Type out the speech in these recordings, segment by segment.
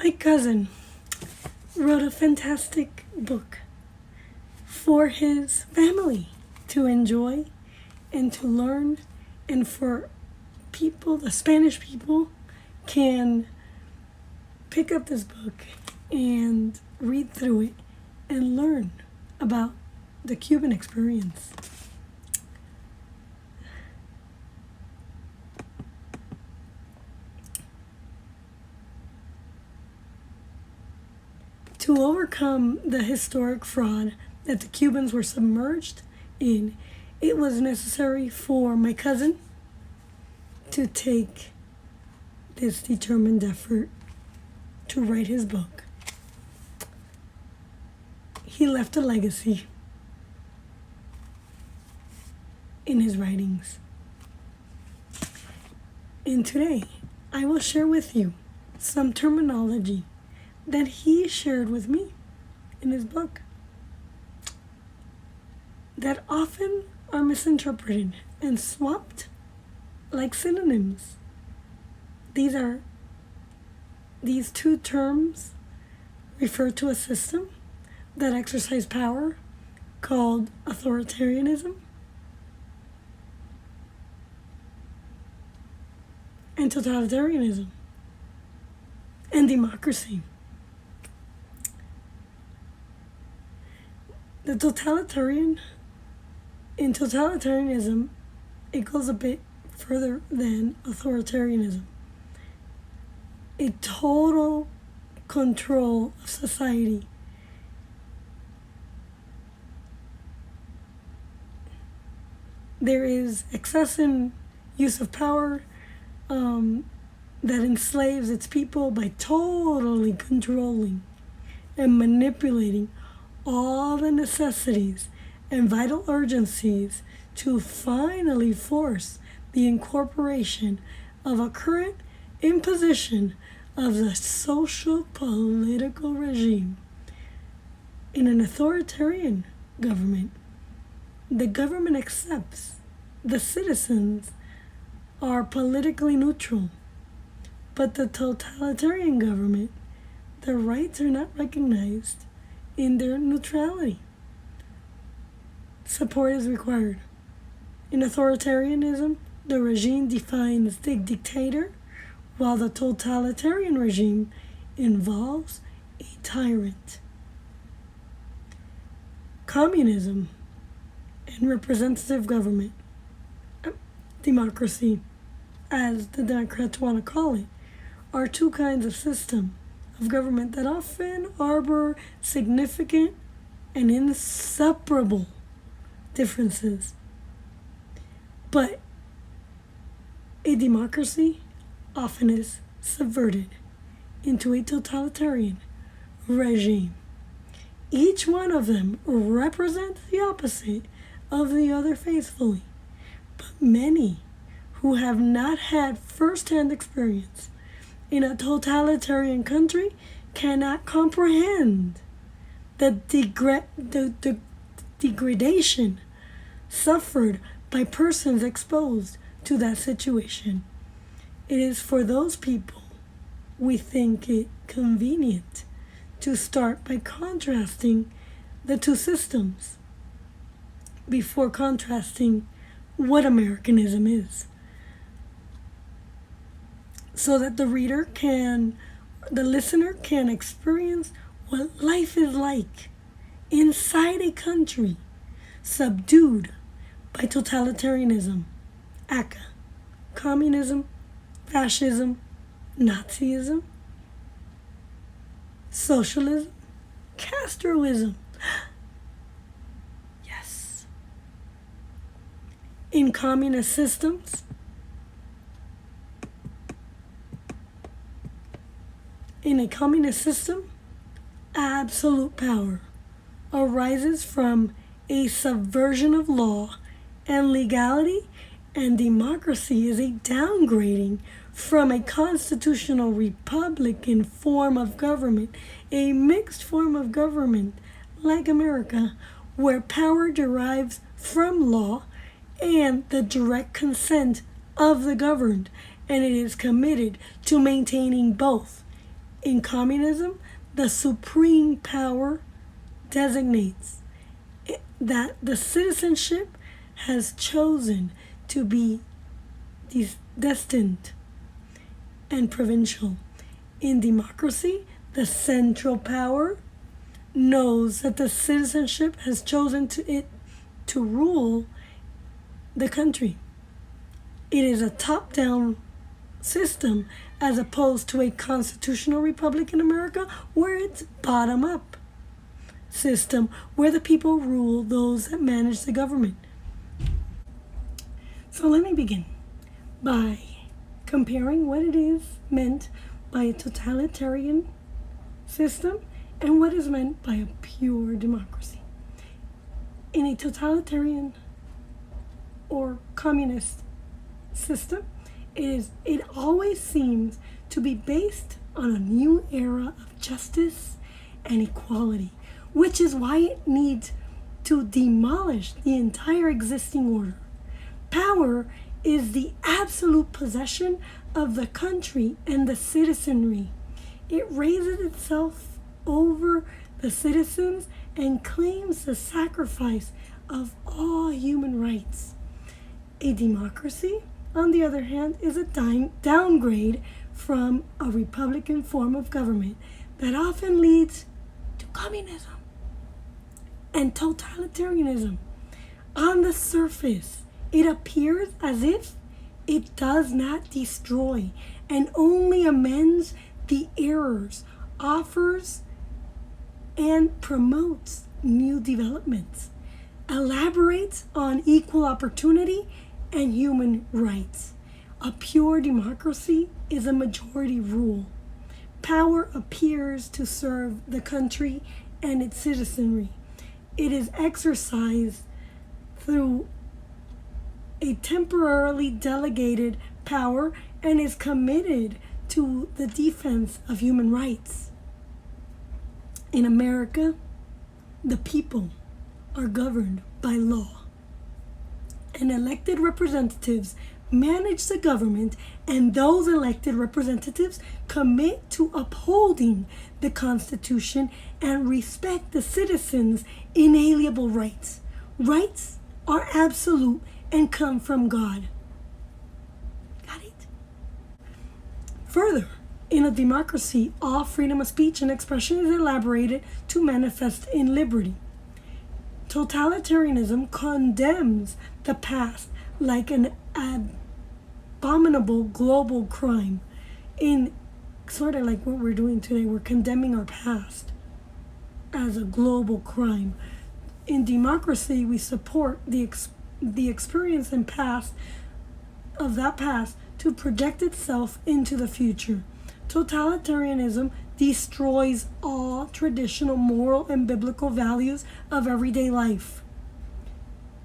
My cousin wrote a fantastic book for his family to enjoy and to learn, and for people, the Spanish people, can pick up this book and read through it and learn about the Cuban experience. To overcome the historic fraud that the Cubans were submerged in, it was necessary for my cousin to take this determined effort to write his book. He left a legacy in his writings. And today, I will share with you some terminology that he shared with me in his book that often are misinterpreted and swapped like synonyms. These two terms refer to a system that exercises power called authoritarianism and totalitarianism and democracy. In totalitarianism, it goes a bit further than authoritarianism. A total control of society. There is excessive use of power that enslaves its people by totally controlling and manipulating all the necessities and vital urgencies to finally force the incorporation of a current imposition of the social political regime. In an authoritarian government, the government accepts the citizens are politically neutral, but the totalitarian government, their rights are not recognized in their neutrality. Support is required. In authoritarianism, the regime defines the dictator, while the totalitarian regime involves a tyrant. Communism and representative government, democracy, as the Democrats want to call it, are two kinds of system of government that often harbor significant and inseparable differences. But a democracy often is subverted into a totalitarian regime. Each one of them represents the opposite of the other faithfully. But many who have not had first-hand experience in a totalitarian country cannot comprehend the degradation suffered by persons exposed to that situation. It is for those people we think it convenient to start by contrasting the two systems before contrasting what Americanism is, so that the listener can experience what life is like inside a country subdued by totalitarianism, aka communism, fascism, Nazism, socialism, Castroism. Yes. In communist systems, in a communist system, absolute power arises from a subversion of law and legality, and democracy is a downgrading from a constitutional republican form of government, a mixed form of government like America, where power derives from law and the direct consent of the governed, and it is committed to maintaining both In communism, the supreme power designates that the citizenship has chosen to be destined and provincial. In democracy, the central power knows that the citizenship has chosen to rule the country. It is a top-down system as opposed to a constitutional republic in America where it's bottom-up system where the people rule those that manage the government. So let me begin by comparing what it is meant by a totalitarian system and what is meant by a pure democracy. In a totalitarian or communist system, it always seems to be based on a new era of justice and equality, which is why it needs to demolish the entire existing order. Power is the absolute possession of the country and the citizenry. It raises itself over the citizens and claims the sacrifice of all human rights. A democracy, on the other hand, is a downgrade from a republican form of government that often leads to communism and totalitarianism. On the surface, it appears as if it does not destroy and only amends the errors, offers and promotes new developments, elaborates on equal opportunity and human rights. A pure democracy is a majority rule. Power appears to serve the country and its citizenry. It is exercised through a temporarily delegated power and is committed to the defense of human rights. In America, the people are governed by law, and elected representatives manage the government, and those elected representatives commit to upholding the Constitution and respect the citizens' inalienable rights. Rights are absolute and come from God. Got it? Further, in a democracy, all freedom of speech and expression is elaborated to manifest in liberty. Totalitarianism condemns the past like an abominable global crime. In sort of like what we're doing today, we're condemning our past as a global crime. In democracy, we support the experience and past of that past to project itself into the future. Totalitarianism destroys all traditional moral and biblical values of everyday life,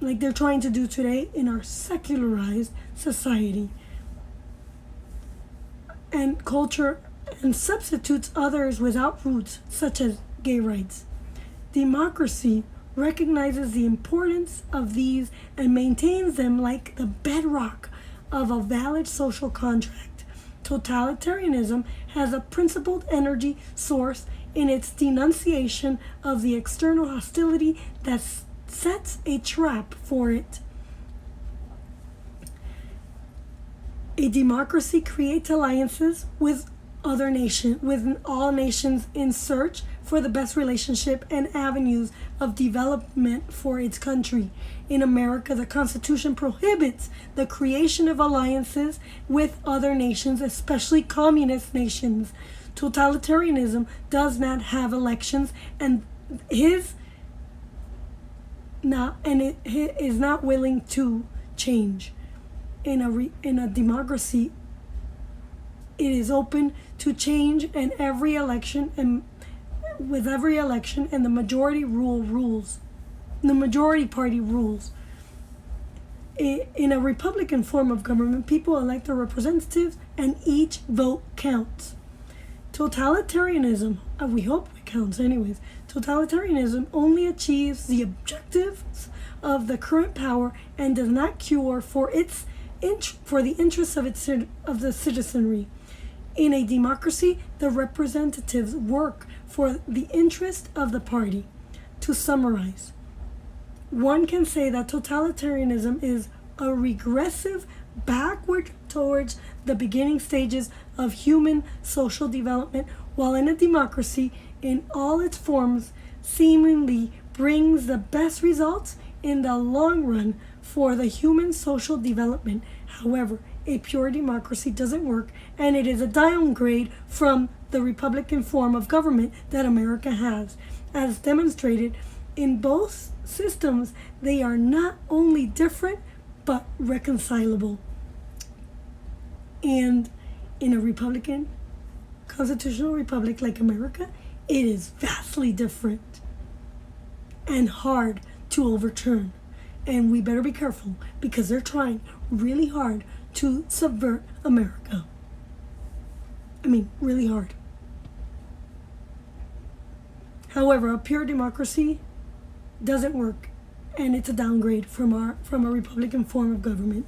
like they're trying to do today in our secularized society and culture, and substitutes others without roots, such as gay rights. Democracy recognizes the importance of these and maintains them like the bedrock of a valid social contract. Totalitarianism has a principled energy source in its denunciation of the external hostility that sets a trap for it. A democracy creates alliances with all nations in search for the best relationship and avenues of development for its country. In America, the Constitution prohibits the creation of alliances with other nations, especially communist nations. Totalitarianism does not have elections, and it is not willing to change. In a democracy, it is open to change, and with every election, and the majority rules. The majority party rules. In a republican form of government, people elect their representatives, and each vote counts. Totalitarianism, we hope it counts anyways. Totalitarianism only achieves the objectives of the current power and does not cure for the interests of the citizenry. In a democracy, the representatives work for the interest of the party. To summarize, one can say that totalitarianism is a regressive backward towards the beginning stages of human social development, while in a democracy, in all its forms, seemingly brings the best results in the long run for the human social development. However, a pure democracy doesn't work, and it is a downgrade from the republican form of government that America has. As demonstrated in both systems, they are not only different but reconcilable. And in a republican, constitutional republic like America, it is vastly different and hard to overturn. And we better be careful because they're trying really hard to subvert America. I mean, really hard. However, a pure democracy doesn't work, and it's a downgrade from a republican form of government.